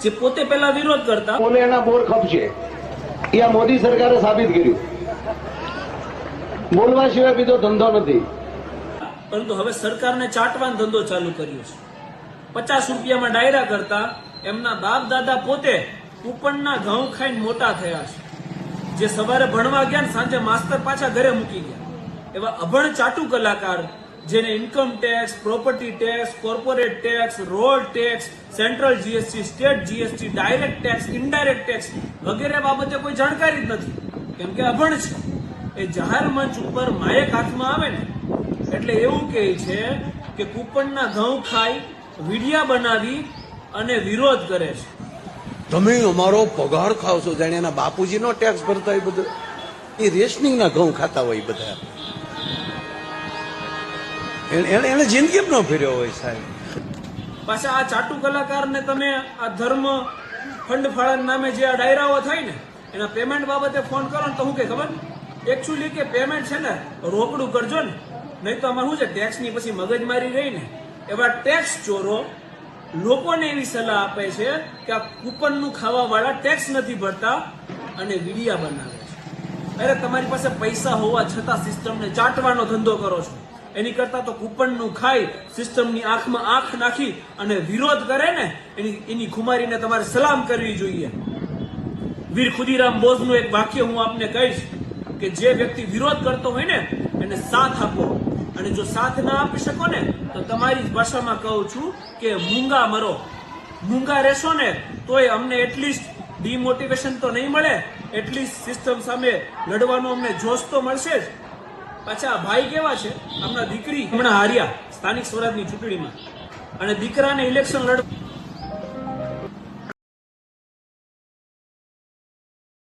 જે પોતે પહેલા વિરોધ કરતા બોલે એના બોર ખપશે એ આ મોદી સરકારે સાબિત કર્યું. બોલવા સિવાય બીજો ધંધો નથી. પરંતુ હવે સરકારને ચાટવાનો ધંધો ચાલુ કર્યો છે. 50 રૂપિયામાં ડાયરા કરતા એમના બાપ દાદા પોતે કૂપનના ઘઉં ખાઈને મોટા થયા છે. જે સવારે ભણવા ગયા ને સાંજે માસ્તર પાછા ઘરે મૂકી ગયા એવા અભણ ચાટુ કલાકાર જેને income tax, property tax, corporate tax, road tax, central GST, state GST, direct tax, indirect tax વગેરે બાબતે કોઈ જાણકારી જ નથી, કેમ કે અભણ છે. એ જાહેર મંચ ઉપર માયક હાથમાં આવે ને એટલે એવું કહે છે કે કૂપનના ઘઉં ખાઈ વિડિયા બનાવી અને વિરોધ કરે છે. તમે અમારો પગાર ખાવ છો, જાણે એના બાપુજીનો ટેક્સ ભરતા હોય બધું, એ રેશનિંગના ઘઉં ખાતા હોય બધા. એને જિંદગી ન ફેર્યો હોય સાહેબ. પાછા આ ચાટુ કલાકારને તમે આ ધર્મ ફંડ ફાળાના નામે જે આ ડાયરાઓ થાય ને એના પેમેન્ટ બાબતે ફોન કરો ને તો હું કે ખબર એકચ્યુઅલી કે પેમેન્ટ છે ને રોકડું કરજો ને, નહીં તો અમારે શું છે ટેક્સની પછી મગજમારી રહી ને. એવા ટેક્સ ચોરો લોકોને એવી સલાહ આપે છે કે આ કૂપનનું ખાવા વાળા ટેક્સ નથી ભરતા અને વિડિયા બનાવે છે. અરે તમારી પાસે પૈસા હોવા છતાં સિસ્ટમને ચાટવાનો ધંધો કરો છો. એની કરતા તો કૂપનનું ખાઈ સિસ્ટમની આંખમાં આંખ નાખી અને વિરોધ કરે ને એની ખુમારીને તમારે સલામ કરવી જોઈએ. વીર ખુદીરામ બોઝનું એક વાક્ય હું આપને કહીશ કે જે વ્યક્તિ વિરોધ કરતો હોય ને એને સાથ આપો, અને જો સાથ ના આપી શકો ને તો તમારી જ ભાષામાં કહું છું કે મૂંગા મરો. મૂંગા રહેશો ને તોય અમને એટલીસ્ટ ડિમોટિવેશન તો નહીં મળે, એટલીસ્ટ સિસ્ટમ સામે લડવાનો અમને જોશ તો મળશે જ. પાછા ભાઈ કેવા છે, હમણાં દીકરી હમણાં હાર્યા સ્થાનિક સ્વરાજની ચૂંટણીમાં અને દીકરાને ઇલેક્શન લડ